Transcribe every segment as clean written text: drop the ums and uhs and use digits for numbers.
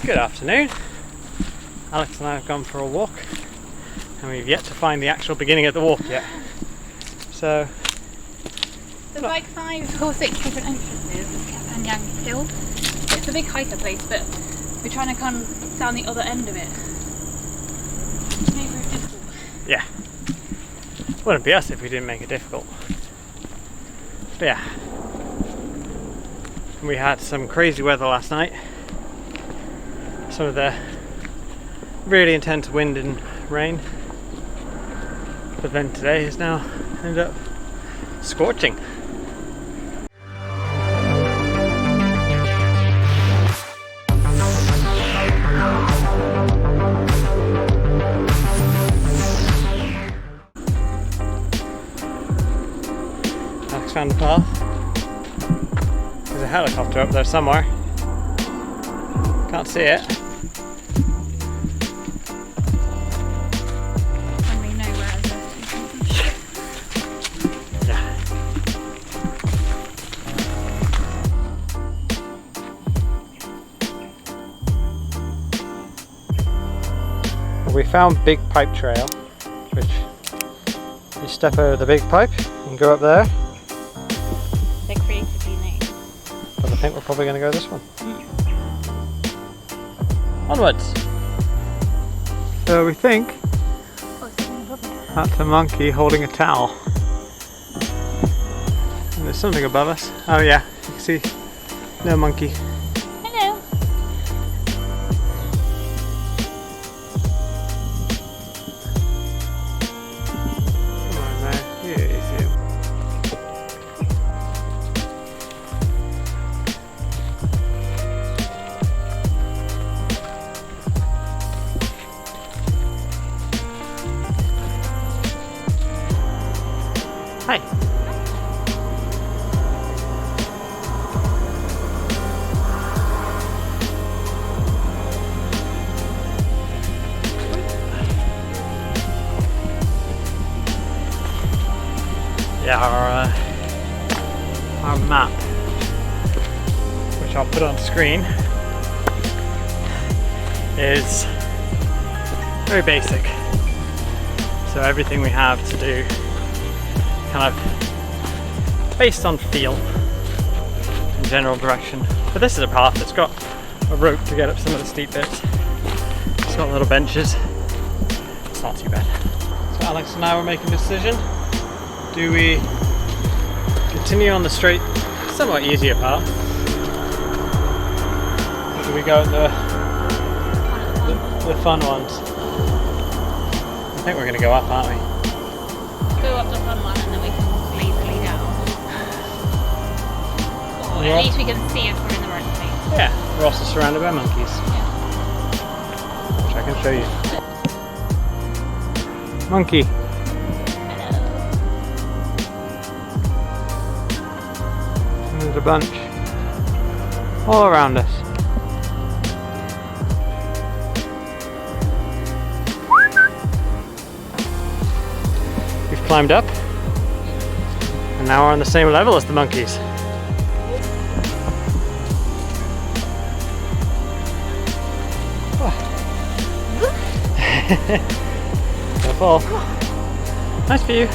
Good afternoon. Alex and I have gone for a walk and we've yet to find the actual beginning of the walk yet. So there's like 5 or 6 different entrances of Kepayang Hill. It's a big hiker place, but we're trying to come down the other end of it. Maybe it's difficult. yeah, wouldn't be us if we didn't make it difficult. But yeah, we had some crazy weather last night. Some of the really intense wind and rain, but then today has now ended up scorching. Alex found the path. There's a helicopter up there somewhere. Can't see it. We found Big Pipe Trail, which you step over the big pipe and go up there. They're creatively named. But I think we're probably going to go this one. Onwards! So we think that's a monkey holding a towel. And there's something above us. Oh yeah, you can see no monkey. Hello! Hi. Yeah, our map, which I'll put on screen, is very basic. So everything we have to do kind of based on feel and general direction. But this is a path that's got a rope to get up some of the steep bits. It's got little benches. It's not too bad. So Alex and I were making a decision. Do we continue on the straight, somewhat easier path? Or do we go at the fun ones? I think we're going to go up, aren't we? Go up the fun one and then we can lazily down. Or at least we can see if we're in the right place. Yeah, we're also surrounded by monkeys. Yeah. Which I can show you. Monkey. Hello. And there's a bunch all around us. We've climbed up and now we're on the same level as the monkeys. Don't fall. Nice view.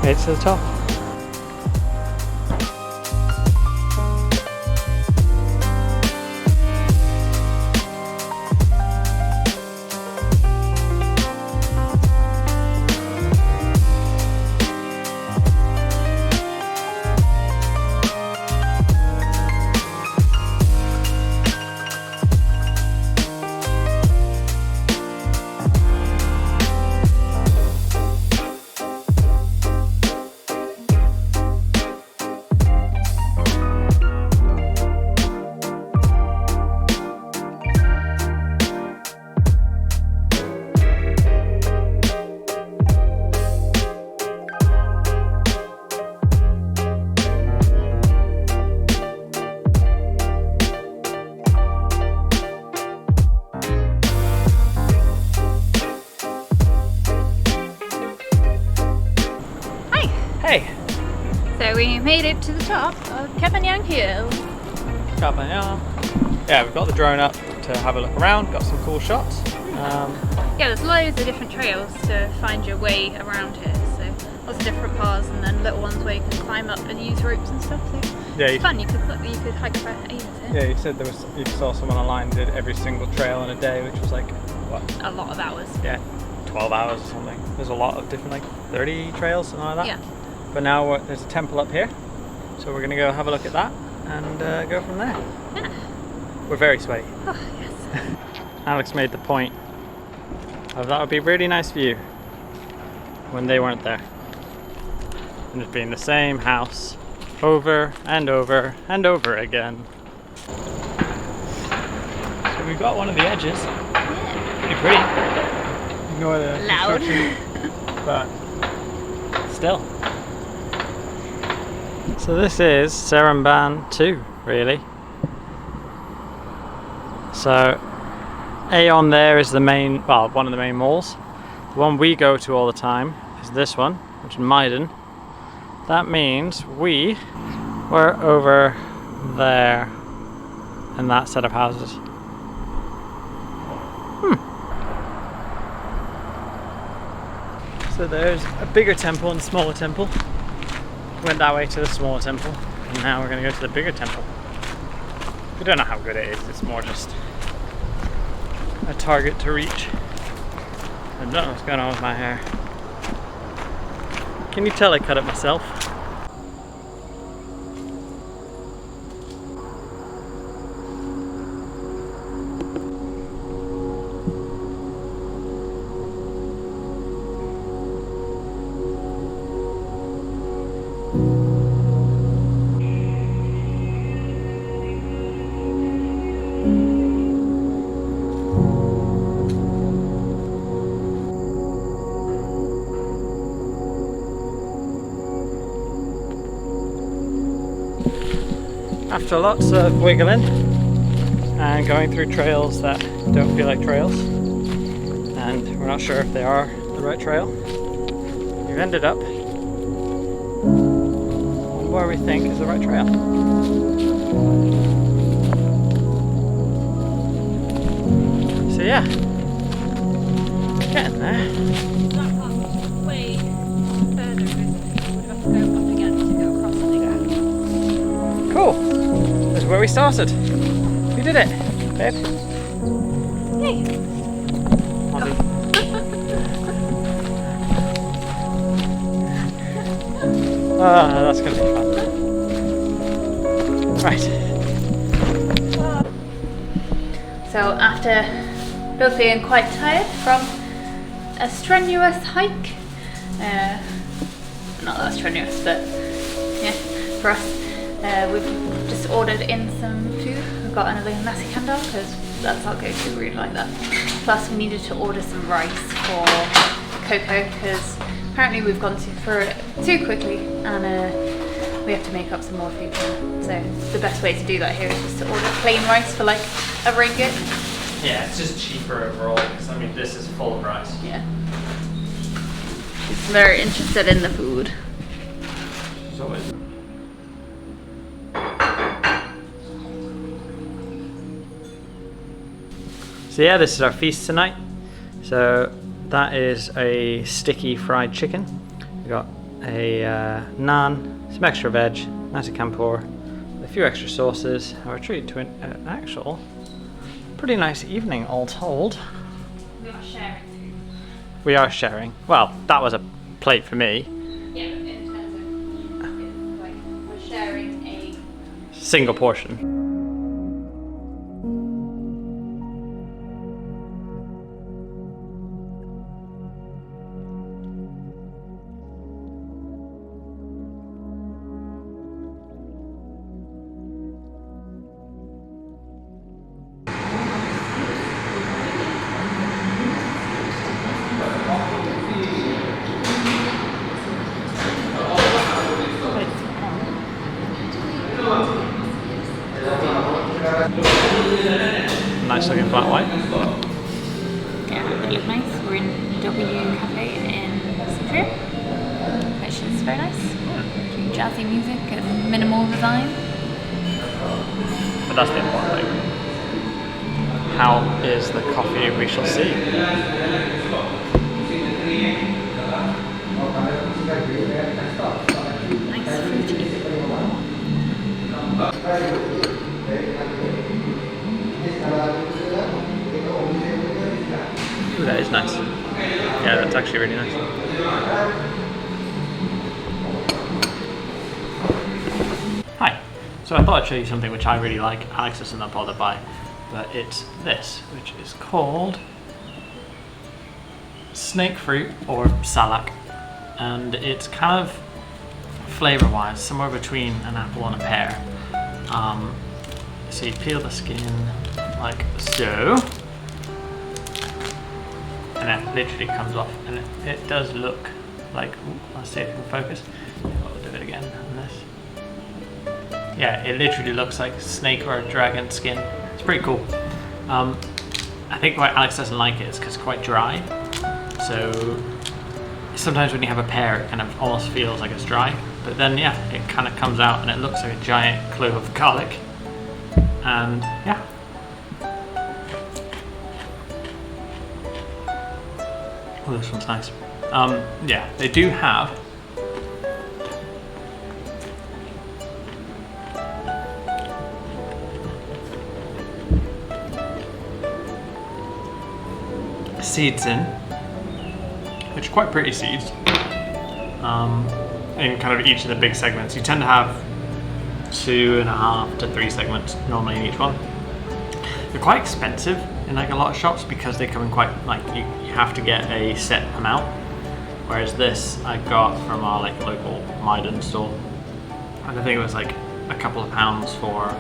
Made it to the top. So we made it to the top of Kepayang Hill. Kepayang. Yeah, we've got the drone up to have a look around, got some cool shots. Yeah, there's loads of different trails to find your way around here. So lots of different paths and then little ones where you can climb up and use ropes and stuff. So yeah, it's fun, you could hike for ages here. Yeah, you said you saw someone online did every single trail in a day, which was like, what? A lot of hours. Yeah, 12 hours or something. There's a lot of different, like 30 trails, something like that. Yeah. But now there's a temple up here, so we're gonna go have a look at that and go from there. Yeah. We're very sweaty. Oh, yes. Alex made the point of that would be a really nice view when they weren't there. And it'd be in the same house over and over and over again. So we've got one of the edges. Yeah. Pretty pretty. Ignore the Loud. but still. So this is Seremban 2, really. So Aeon there is the main, well, one of the main malls. The one we go to all the time is this one, which is Maiden. That means we were over there in that set of houses. So there's a bigger temple and a smaller temple. Went that way to the smaller temple, and now we're going to go to the bigger temple. We don't know how good it is, it's more just a target to reach. I don't know what's going on with my hair. Can you tell I cut it myself? After lots of wiggling and going through trails that don't feel like trails, and we're not sure if they are the right trail, we've ended up on where we think is the right trail. So yeah, getting there. That part way further, would have to go up again to go across again. Cool. This is where we started. We did it, babe. Yay! Ozzy. Ah, that's gonna be fun. Right. So after both being quite tired from a strenuous hike, not that strenuous, but yeah, for us, we've just ordered in some food. We've got another nasi kandar because that's our go-to, we really like that. Plus we needed to order some rice for Coco because apparently we've gone through it too quickly and we have to make up some more food now. So the best way to do that here is just to order plain rice for like a ringgit. Yeah, it's just cheaper overall because I mean this is full of rice. Yeah. She's very interested in the food. So it's So yeah, this is our feast tonight. So that is a sticky fried chicken. We got a naan, some extra veg, nasi campur, a few extra sauces. Our treat to an actual pretty nice evening, all told. We are sharing food. We are sharing. Well, that was a plate for me. Yeah, but in terms of like we're sharing a Single portion. Nice looking flat white. yeah, it looks nice. We're in W Cafe in Central, which is very nice. jazzy music and minimal design. But that's the important thing. How is the coffee? We shall see. Nice fruity. Ooh, that is nice. Yeah, that's actually really nice. Hi. So I thought I'd show you something which I really like. Alex doesn't not bother by, but it's this, which is called snake fruit or salak, and it's kind of flavor-wise somewhere between an apple and a pear. So you peel the skin like so, and it literally comes off, and it does look like, ooh, let's see if it can focus. I'll do it again on this. Yeah, it literally looks like snake or a dragon skin. It's pretty cool. I think why Alex doesn't like it is because it's quite dry. So sometimes when you have a pear, it kind of almost feels like it's dry. But then, yeah, it kind of comes out and it looks like a giant clove of garlic. And yeah. Oh, this one's nice. Yeah, they do have seeds in, which are quite pretty seeds, in kind of each of the big segments. You tend to have 2.5 to 3 segments normally in each one. They're quite expensive in like a lot of shops because they come in quite, like, you have to get a set amount, whereas this I got from our like local Maiden store, and I think it was like a couple of pounds for,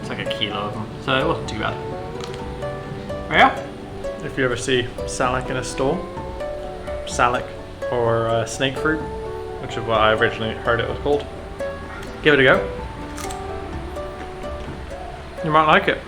it's like a kilo of them, so it wasn't too bad. But yeah, if you ever see salak in a store, salak or snake fruit, which is what I originally heard it was called, give it a go. You might like it.